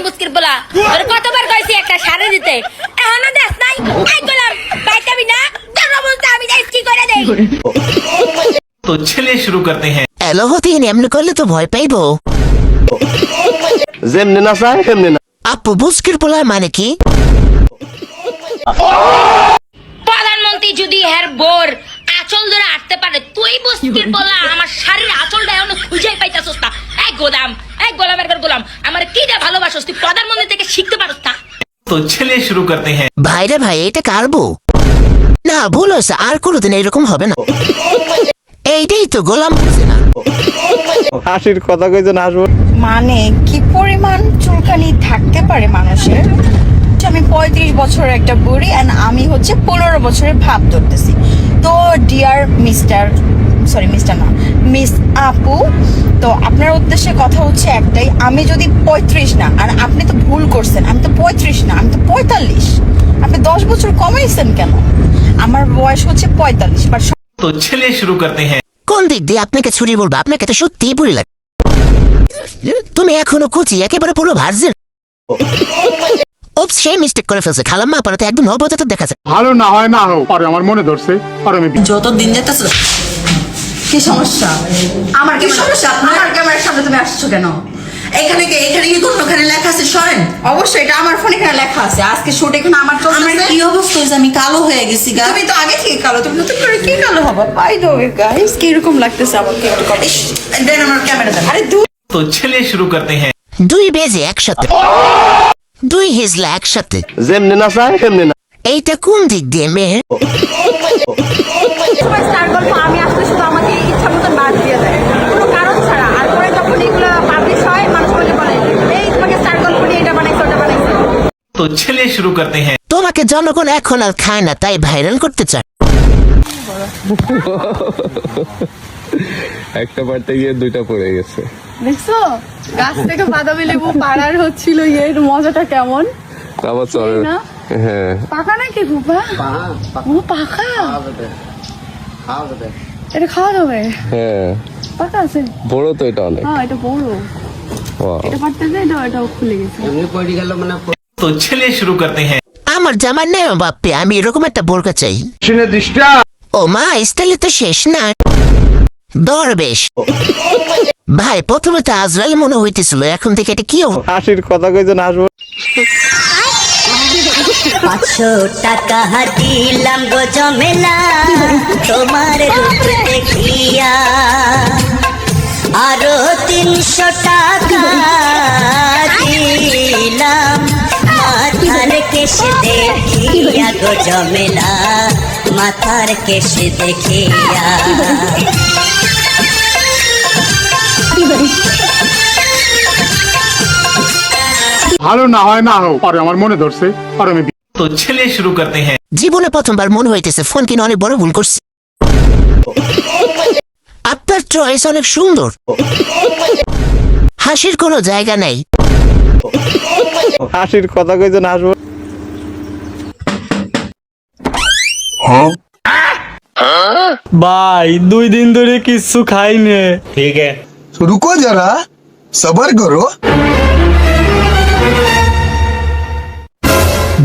বুস্কির বলা তোর কতবার কইছি একটা শাড়ি দিতে এখনো দেখ নাই আই গোলাম পাইতাবি না তোর বলতে আমি যাই কি করে দেই तो चलिए शुरू करते हैं। এলো হতে এমনি করলে তো ভয় পাইবো। যেমনে না চায় তেমনে না। আপু বুস্কির পোলা মানে কি? প্রধানমন্ত্রী যদি হের বোর আঁচল ধরে আটতে পারে তুই বুস্কির পোলা আমার শাড়ির আঁচলটা এখনো খুঁজেই পাইতাছস না। এই গোলামের ঘর গোলাম আমার কি দে ভালোবাসস তুই প্রধানমন্ত্রী থেকে শিখতে পারস না। तो चलिए शुरू करते हैं। ভাই রে ভাই এটা কার বউ? না ভুল হয়েছে, আর কোনোদিন এরকম হবে না। এইটাই তো গোলাম বুঝে না। হাসির কথা কইছেন হাসবো। মানে কি পরিমাণ চুলকানি থাকতে পারে মানুষের। আমি 35 বছরের একটা বুড়ি এন্ড আমি হচ্ছে 15 বছরের ভাব ধরতেছি। তো ডিয়ার মিস আপু, তো আপনার উদ্দেশ্যে কথা হচ্ছে একটাই, আমি যদি 35 না, আর আপনি তো ভুল করছেন, আমি তো 35 না, আমি তো 45। আপনি 10 বছর কমাইছেন কেন? আমার বয়স হচ্ছে 45। বাট तो चलिए शुरू करते हैं। কোন দিক দিয়ে আপনাকে ছুরি বলবো? আপনাকে তো সত্যিই বুড়ি লাগে। তুমি এখনো কুচি, একেবারে পুরো ভার্জিন। ওপস, সেই মিস্টেক করে ফেলছে। খালাম্মা পারাতে একদম নবজাতক দেখাচ্ছে। ভালো না হয় না হোক, আর আমার মনে ধরছে আর আমি যত দিন যেতেছে কি সমস্যা? আমার কি সমস্যা? আমার ক্যামেরার সামনে তুমি আসছো কেন? এখানে কি কোনখানে লেখা আছে সরেন? অবশ্যই এটা আমার ফোনে এখানে লেখা আছে। আজকে শুট এখানে আমার চলতেছে। আমার কি অবস্থা হইছে? আমি কালো হয়ে গেছি গা। তুমি তো আগে থেকে কালো, তুমি নতুন করে কি কালো হবে? বাই দ্য ওয়ে গাইস, কি রকম লাগতেছে আমাকে একটু কমেন্ট দেন। আমার ক্যামেরা দেন। আরে तो चलिए शुरू करते हैं। দুই বেজে একসাথে, দুই হিজলা একসাথে। যেমনে না চায় তেমনে না। এইটা কোন দিক দিয়ে মেয়ে? স্টার গল্প আমি আসলে শুধু আমাকে ইচ্ছা মতন বাদ দিয়ে দেয় কোনো কারণ ছাড়া। আর পরে যখন এগুলো পাবলিশ হয় মানুষ বলে এই তোমাকে স্টার গল্প নিয়ে এটা বানাইছো ওটা বানাইছো। तो चलिए शुरू करते हैं। তোমাকে জনগণ এখন আর খায় না, তাই ভাইরাল করতে চায়। একটা পারতে গিয়ে দুইটা পড়ে গেছে। দেখছো গাছ থেকে বাদামি লেবু পাড়ার হচ্ছিল, এর মজাটা কেমন আবার চলে না? হ্যাঁ পাকা নাকি ফুপা? ও পাকা, এটা খাওয়া যাবে? হ্যাঁ পাকা আছে? বড় তো এটা অনেক। হ্যাঁ এটা বড়, Wow. এটা পারতে যায়, এটাও খুলে গেছে। तो चलिए शुरू करते हैं। আমার জামার নেই বাপ্পে, আমি এরকম একটা বোরকা চাই। ও মা, স্টাইলে তো শেষ না। দরবেশ ভাই, প্রথমে তো আজরাইল মনে হইতেছিল, এখন থেকে এটা কি? হাসির কথা কইছেন হাসবো। 500 টাকা দিলাম গো জমেলা তোমার রূপ দেখিয়া, আরো 300 টাকা দিলাম মাথার কেশ দেখিয়া গো জমেলা, মাথার কেশ দেখিয়া। ভালো না হয় না হোক, আর আমার মনে ধরছে আর আমি तो चलिए शुरू करते हैं। জীবনে প্রথমবার মনে হইতেছে ফোন কিনে অনেক বড় ভুল করছি। আপনার চয়েস অনেক সুন্দর, হাসির কোনো জায়গা নাই। হাসির কথা কইছেন হাসবো। ভাই 2 দিন ধরে কিছু খাইনি। ठीक है। रुको जरा, सबर करो।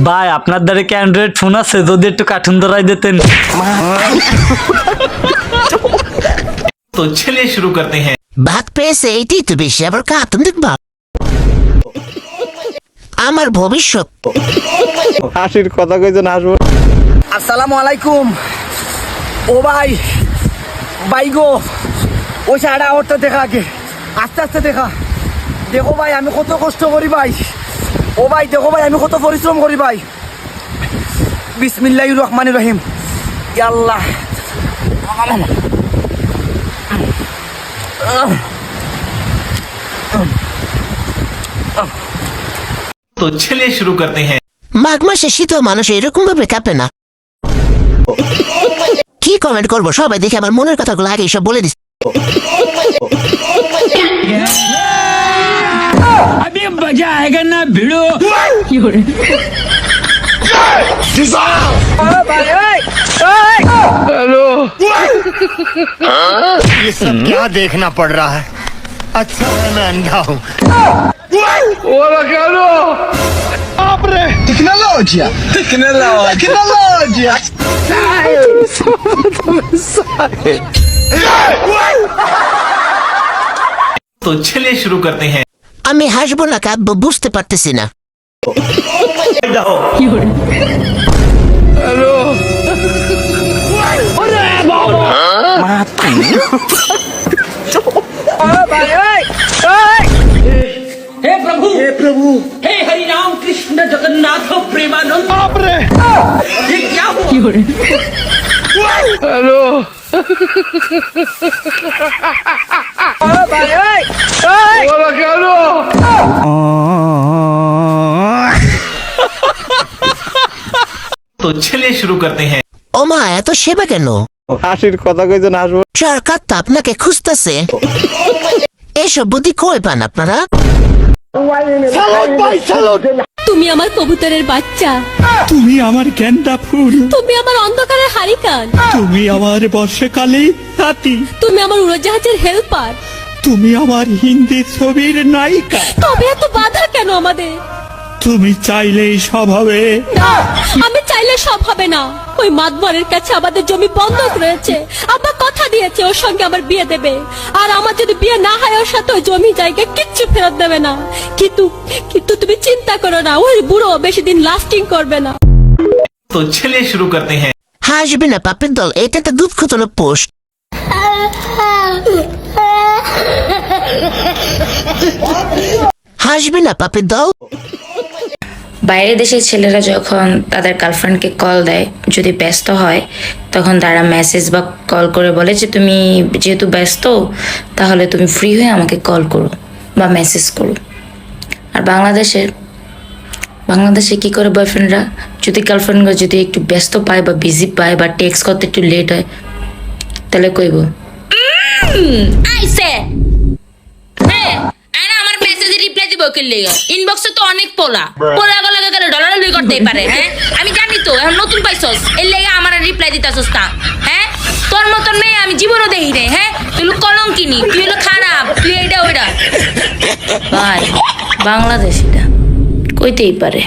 ভাই আপনার দ্বারা কি অ্যান্ড্রয়েড ফোন আছে? যদি একটু কার্টুন ধরাই দিতেন। तो चलिए शुरू करते हैं। ভাত পেয়েছে এইটাই তো বেশি, আবার কাতুন দেখবা। আমার ভবিষ্যৎ। হাসির কথা কইছেন হাসবো। আসসালামু আলাইকুম। ও ভাই, ভাই গো, ওই শাড়া ওরটা দেখা আগে, আস্তে আস্তে দেখা। দেখো ভাই আমি কত কষ্ট করি ভাই। ও ভাই দেখো ভাই আমি কত পরিশ্রম করি ভাই। বিসমিল্লাহির রহমানির রহিম। ইয়া আল্লাহ। तो चलिए शुरू करते हैं। মাঘ মাসে শীতল মানুষ এরকম ভাবে কাঁপে না। কি কমেন্ট করবো, সবাই দেখে আমার মনের কথাগুলো আগে সব বলে দিস। अभी मजा आएगा ना भिड़ो। हेलो, ये सब क्या देखना पड़ रहा है? अच्छा है मैं अंधा हूँ। Tecnologia! Tecnologia! तो चलिए शुरू करते हैं। আমি হাসবো না কাব্য বুঝতে পারতেছি না। हे प्रभु हे हरि राम कृष्ण जगन्नाथ प्रेमानंद ये क्या हुआ? तो चलिए शुरू करते हैं। ও মা এত সেবা কেন? হাসির কথা কইছেন হাসবো। সরকার তো আপনাকে খুঁজতেছে। এসব বুদ্ধি কই পান আপনারা? তুমি আমার কবুতরের বাচ্চা, তুমি আমার গেন্দা ফুল, তুমি আমার অন্ধকারের হারিকান, তুমি আমার বর্ষাকালে হাতি, তুমি আমার উড়োজাহাজের হেল্পার। তুমি আমার হিন্দি ছবির নায়িকা। তবে এত বাধা কেন আমাদের? তুমি চাইলেই সব হবে। না, আমি চাইলে সব হবে না। ওই মাতবরের কাছে আমাদের জমি বন্ধক রয়েছে। আব্বা কথা দিয়েছে ওর সঙ্গে আমার বিয়ে দেবে, আর আমার যদি বিয়ে না হয় ওর সাথে ওই জমি জায়গা কিচ্ছু ফেরত দেবে না। কিন্তু তুমি চিন্তা করো না, ওই বুড়ো বেশি দিন লাস্টিং করবে না। तो चलिए शुरू करते हैं। হাসবি না পাপের দল, এটা তো দুঃখজনক পোস্ট। হাসবি না পাপের দল। বাইরের দেশের ছেলেরা যখন তাদের গার্লফ্রেন্ডকে কল দেয়, যদি ব্যস্ত হয় তখন তারা মেসেজ বা কল করে বলে যে তুমি যেহেতু ব্যস্ত তাহলে তুমি ফ্রি হয়ে আমাকে কল করো বা মেসেজ করো। আর বাংলাদেশে কি করে বয়ফ্রেন্ডরা যদি গার্লফ্রেন্ডরা যদি একটু ব্যস্ত পায় বা বিজি পায় বা টেক্সট করতে একটু লেট হয় তাহলে কইব আইসে হ্যাঁ আরে আমার মেসেজে রিপ্লাই দিব কে লাগা ইনবক্সে তো অনেক পোলা গলা গেলে ডলার করতেই পারে। হ্যাঁ আমি জানি তো এখন নতুন পাইছস এর লাগা আমার রিপ্লাই দিতাছস না। হ্যাঁ তোর মতন মেয়ে আমি জীবনও দেখি নাই। হ্যাঁ তুই হলো কলঙ্কিনী, তুই হলো খারাপ, তুই এইটা ওইটা। ভাই বাংলাদেশ এটা কইতেই পারে।